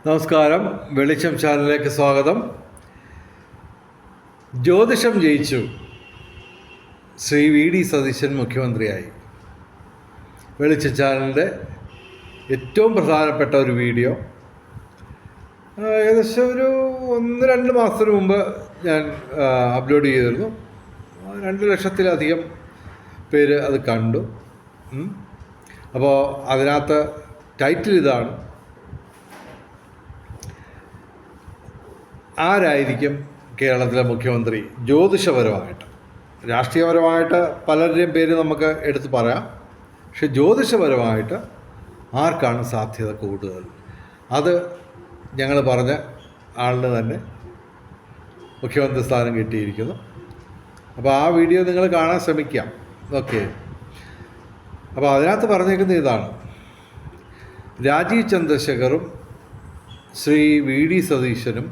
നമസ്കാരം, വെളിച്ചം ചാനലിലേക്ക് സ്വാഗതം. ജ്യോതിഷം ജയിച്ചു, ശ്രീ വി ഡി സതീശൻ മുഖ്യമന്ത്രിയായി. വെളിച്ചം ചാനലിൻ്റെ ഏറ്റവും പ്രധാനപ്പെട്ട ഒരു വീഡിയോ ഏകദേശം ഒരു 1-2 മാസത്തിന് മുമ്പ് ഞാൻ അപ്ലോഡ് ചെയ്തിരുന്നു. 2 ലക്ഷത്തിലധികം പേര് അത് കണ്ടു. അപ്പോൾ അതിനകത്ത് ടൈറ്റിൽ ഇതാണ്: ആരായിരിക്കും കേരളത്തിലെ മുഖ്യമന്ത്രി ജ്യോതിഷപരമായിട്ട്? രാഷ്ട്രീയപരമായിട്ട് പലരുടെയും പേര് നമുക്ക് എടുത്ത് പറയാം, പക്ഷെ ജ്യോതിഷപരമായിട്ട് ആർക്കാണ് സാധ്യത കൂടുതൽ? അത് ഞങ്ങൾ പറഞ്ഞ ആളിന് തന്നെ മുഖ്യമന്ത്രി സ്ഥാനം കിട്ടിയിരിക്കുന്നു. അപ്പോൾ ആ വീഡിയോ നിങ്ങൾ കാണാൻ ശ്രമിക്കാം. ഓക്കെ. അപ്പോൾ അതിനകത്ത് പറഞ്ഞേക്കുന്ന ഇതാണ്: രാജീവ് ചന്ദ്രശേഖറും ശ്രീ വി ഡി സതീശനും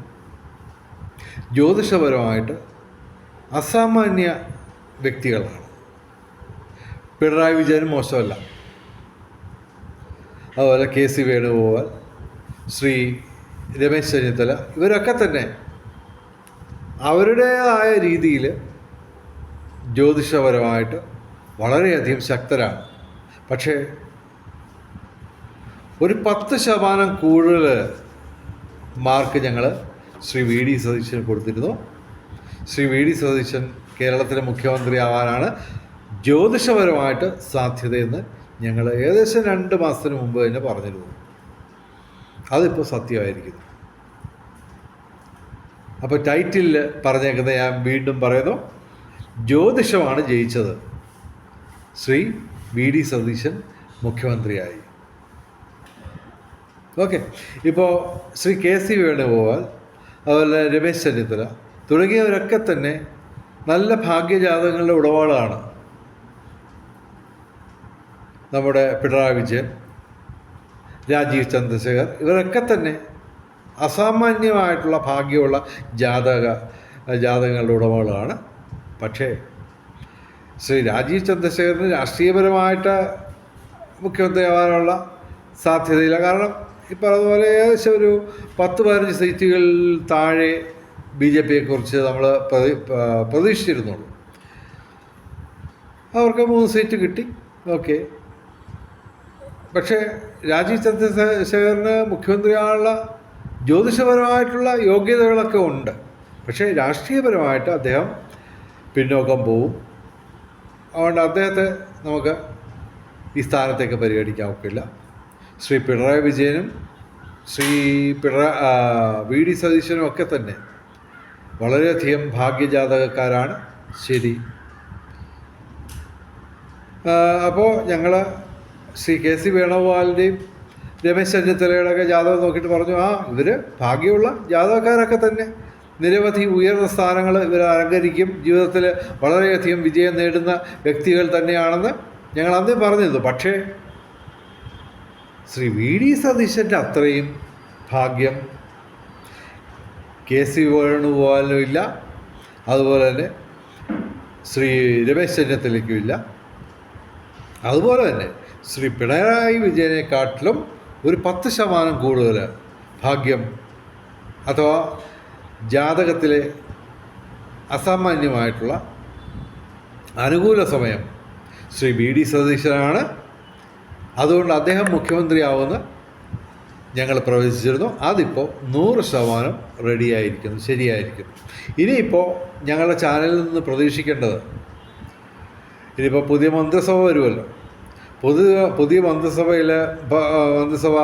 ജ്യോതിഷപരമായിട്ട് അസാമാന്യ വ്യക്തികളാണ്. പിണറായി വിജയനും മോശമല്ല, അതുപോലെ KC വേണുഗോപാൽ, ശ്രീ രമേശ് ചെന്നിത്തല, ഇവരൊക്കെ തന്നെ അവരുടേതായ രീതിയിൽ ജ്യോതിഷപരമായിട്ട് വളരെയധികം ശക്തരാണ്. പക്ഷേ ഒരു 10% കൂടുതൽ മാർക്ക് ഞങ്ങൾ ശ്രീ വി ഡി സതീശന് കൊടുത്തിരുന്നു. ശ്രീ വി ഡി സതീശൻ കേരളത്തിലെ മുഖ്യമന്ത്രി ആവാനാണ് ജ്യോതിഷപരമായിട്ട് സാധ്യതയെന്ന് ഞങ്ങൾ ഏകദേശം 2 മാസത്തിന് മുമ്പ് തന്നെ പറഞ്ഞിരുന്നു. അതിപ്പോൾ സത്യമായിരിക്കുന്നു. അപ്പോൾ ടൈറ്റിലിൽ പറഞ്ഞേക്കുന്നത് ഞാൻ വീണ്ടും പറയുന്നു: ജ്യോതിഷമാണ് ജയിച്ചത്, ശ്രീ വി ഡി സതീശൻ മുഖ്യമന്ത്രിയായി. ഓക്കെ. ഇപ്പോൾ ശ്രീ KC വേണുഗോപാൽ, അതുപോലെ രമേശ് ചെന്നിത്തല തുടങ്ങിയവരൊക്കെ തന്നെ നല്ല ഭാഗ്യജാതകങ്ങളുടെ ഉടമകളാണ്. നമ്മുടെ പിണറായി വിജയൻ, രാജീവ് ചന്ദ്രശേഖർ, ഇവരൊക്കെ തന്നെ അസാമാന്യമായിട്ടുള്ള ഭാഗ്യമുള്ള ജാതകങ്ങളുടെ ഉടമകളാണ്. പക്ഷേ ശ്രീ രാജീവ് ചന്ദ്രശേഖറിന് രാഷ്ട്രീയപരമായിട്ട് മുഖ്യമന്ത്രിയാവാനുള്ള സാധ്യതയില്ല. കാരണം ഇപ്പോൾ അതുപോലെ ഏകദേശം ഒരു 10-15 സീറ്റുകൾ താഴെ BJPയെക്കുറിച്ച് നമ്മൾ പ്രതീക്ഷിച്ചിരുന്നുള്ളൂ. അവർക്ക് 3 സീറ്റ് കിട്ടി. ഓക്കെ. പക്ഷേ രാജീവ് ചന്ദ്രശേഖറിന് മുഖ്യമന്ത്രിയാകാനുള്ള ജ്യോതിഷപരമായിട്ടുള്ള യോഗ്യതകളൊക്കെ ഉണ്ട്. പക്ഷേ രാഷ്ട്രീയപരമായിട്ട് അദ്ദേഹം പിന്നോക്കം പോവും. അതുകൊണ്ട് അദ്ദേഹത്തെ നമുക്ക് ഈ സ്ഥാനത്തേക്ക് പരിഗണിക്കാൻ ഒക്കില്ല. ശ്രീ പിണറായി വിജയനും ശ്രീ വി ഡി സതീശനും ഒക്കെ തന്നെ വളരെയധികം ഭാഗ്യജാതകക്കാരാണ്. ശരി. അപ്പോൾ ഞങ്ങൾ ശ്രീ KC വേണുഗോപാലിൻ്റെയും രമേശ് ചെന്നിത്തലയുടെയൊക്കെ ജാതകം നോക്കിയിട്ട് പറഞ്ഞു, ഇവർ ഭാഗ്യമുള്ള ജാതകക്കാരൊക്കെ തന്നെ, നിരവധി ഉയർന്ന സ്ഥാനങ്ങൾ ഇവർ അലങ്കരിക്കും, ജീവിതത്തിൽ വളരെയധികം വിജയം നേടുന്ന വ്യക്തികൾ തന്നെയാണെന്ന് ഞങ്ങൾ അന്നേ പറഞ്ഞിരുന്നു. പക്ഷേ ശ്രീ വി ഡി സതീശൻ്റെ അത്രയും ഭാഗ്യം KC വേണുഗോപാലിനും ഇല്ല, അതുപോലെ തന്നെ ശ്രീ രമേശ് ചെന്നിത്തലയ്ക്കും ഇല്ല. അതുപോലെ തന്നെ ശ്രീ പിണറായി വിജയനെക്കാട്ടിലും ഒരു 10% കൂടുതൽ ഭാഗ്യം അഥവാ ജാതകത്തിലെ അസാമാന്യമായിട്ടുള്ള അനുകൂല സമയം ശ്രീ വി ഡി സതീശനാണ്. അതുകൊണ്ട് അദ്ദേഹം മുഖ്യമന്ത്രിയാവുമെന്ന് ഞങ്ങൾ പ്രവചിച്ചിരുന്നു. അതിപ്പോൾ 100% റെഡിയായിരിക്കുന്നു, ശരിയായിരിക്കുന്നു. ഇനിയിപ്പോൾ ഞങ്ങളുടെ ചാനലിൽ നിന്ന് പ്രതീക്ഷിക്കേണ്ടത്, ഇനിയിപ്പോൾ പുതിയ മന്ത്രിസഭ വരുമല്ലോ. പുതിയ മന്ത്രിസഭ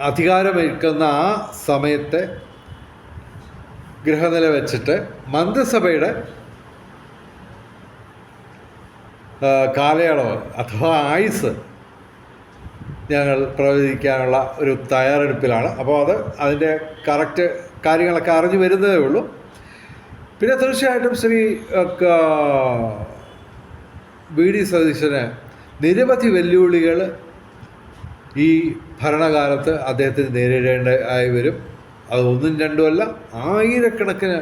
അധികാരമേൽക്കുന്ന ആ സമയത്തെ ഗ്രഹനില വെച്ചിട്ട് മന്ത്രിസഭയുടെ കാലയളവ് അഥവാ ആയുസ് ഞങ്ങൾ പ്രവചിക്കാനുള്ള ഒരു തയ്യാറെടുപ്പിലാണ്. അപ്പോൾ അതിൻ്റെ കറക്റ്റ് കാര്യങ്ങളൊക്കെ അറിഞ്ഞു വരുന്നതേ ഉള്ളൂ. പിന്നെ തീർച്ചയായിട്ടും ശ്രീ വി ഡി സതീശന് നിരവധി വെല്ലുവിളികൾ ഈ ഭരണകാലത്ത് അദ്ദേഹത്തിന് നേരിടേണ്ടതായി വരും. അത് 1-2 അല്ല, ആയിരക്കണക്കിന്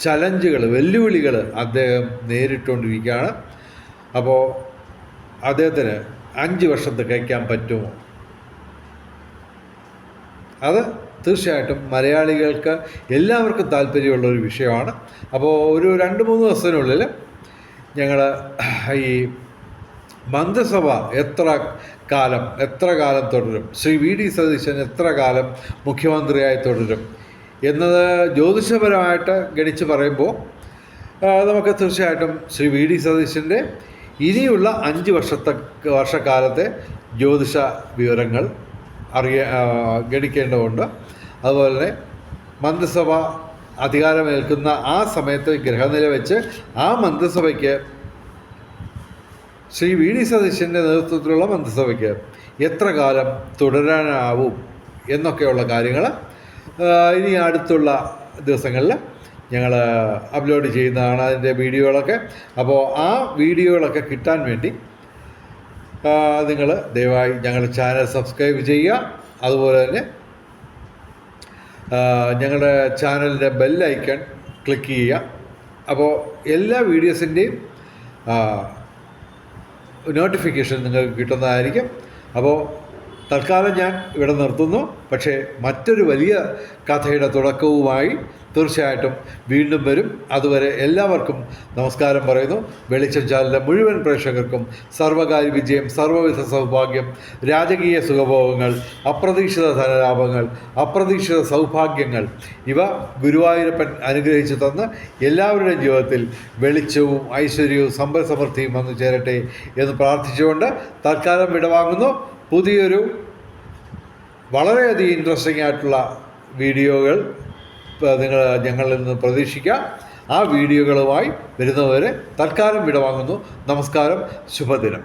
ചലഞ്ചുകൾ, വെല്ലുവിളികൾ അദ്ദേഹം നേരിട്ടുകൊണ്ടിരിക്കുകയാണ്. അപ്പോൾ അദ്ദേഹത്തിന് 5 വർഷം തികയ്ക്കാൻ പറ്റുമോ? അത് തീർച്ചയായിട്ടും മലയാളികൾക്ക് എല്ലാവർക്കും താല്പര്യമുള്ളൊരു വിഷയമാണ്. അപ്പോൾ ഒരു 2-3 ദിവസത്തിനുള്ളിൽ ഞങ്ങൾ ഈ മന്ത്രിസഭ എത്ര കാലം തുടരും, ശ്രീ വി ഡി സതീശൻ എത്ര കാലം മുഖ്യമന്ത്രിയായി തുടരും എന്നത് ജ്യോതിഷപരമായിട്ട് ഗണിച്ച് പറയുമ്പോൾ നമുക്ക് തീർച്ചയായിട്ടും ശ്രീ വി ഡി സതീശൻ്റെ ഇനിയുള്ള 5 വർഷക്കാലത്തെ ജ്യോതിഷ വിവരങ്ങൾ ഗണിക്കേണ്ടതുണ്ട്. അതുപോലെ തന്നെ മന്ത്രിസഭ അധികാരമേൽക്കുന്ന ആ സമയത്ത് ഗ്രഹനില വെച്ച് ആ മന്ത്രിസഭയ്ക്ക് ശ്രീ വി ഡി സതീശൻ്റെ നേതൃത്വത്തിലുള്ള മന്ത്രിസഭയ്ക്ക് എത്ര കാലം തുടരാനാവും എന്നൊക്കെയുള്ള കാര്യങ്ങൾ ഇനി അടുത്തുള്ള ദിവസങ്ങളിൽ ഞങ്ങൾ അപ്ലോഡ് ചെയ്യുന്നതാണ്, അതിൻ്റെ വീഡിയോകളൊക്കെ. അപ്പോൾ ആ വീഡിയോകളൊക്കെ കിട്ടാൻ വേണ്ടി നിങ്ങൾ ദയവായി ഞങ്ങളുടെ ചാനൽ സബ്സ്ക്രൈബ് ചെയ്യുക. അതുപോലെ തന്നെ ഞങ്ങളുടെ ചാനലിൻ്റെ ബെൽ ഐക്കൺ ക്ലിക്ക് ചെയ്യുക. അപ്പോൾ എല്ലാ വീഡിയോസിൻ്റെയും നോട്ടിഫിക്കേഷൻ നിങ്ങൾക്ക് കിട്ടുന്നതായിരിക്കും. അപ്പോൾ തൽക്കാലം ഞാൻ ഇവിടെ നിർത്തുന്നു. പക്ഷേ മറ്റൊരു വലിയ കഥയുടെ തുടക്കവുമായി തീർച്ചയായിട്ടും വീണ്ടും വരും. അതുവരെ എല്ലാവർക്കും നമസ്കാരം പറയുന്നു. വെളിച്ചം ചാനലിലെ മുഴുവൻ പ്രേക്ഷകർക്കും സർവകാര്യ വിജയം, സർവ്വവിധ സൗഭാഗ്യം, രാജകീയ സുഖഭോഗങ്ങൾ, അപ്രതീക്ഷിത ധനലാഭങ്ങൾ, അപ്രതീക്ഷിത സൗഭാഗ്യങ്ങൾ ഇവ ഗുരുവായൂരപ്പൻ അനുഗ്രഹിച്ചു തന്ന് എല്ലാവരുടെയും ജീവിതത്തിൽ വെളിച്ചവും ഐശ്വര്യവും സമ്പൽ സമൃദ്ധിയും വന്നു ചേരട്ടെ എന്ന് പ്രാർത്ഥിച്ചുകൊണ്ട് തൽക്കാലം വിടവാങ്ങുന്നു. പുതിയൊരു വളരെയധികം ഇൻട്രസ്റ്റിംഗ് ആയിട്ടുള്ള വീഡിയോകൾ ഞങ്ങളിൽ നിന്ന് പ്രതീക്ഷിക്കാം. ആ വീഡിയോകളുമായി വരുന്നവരെ തൽക്കാലം വിടവാങ്ങുന്നു. നമസ്കാരം, ശുഭദിനം.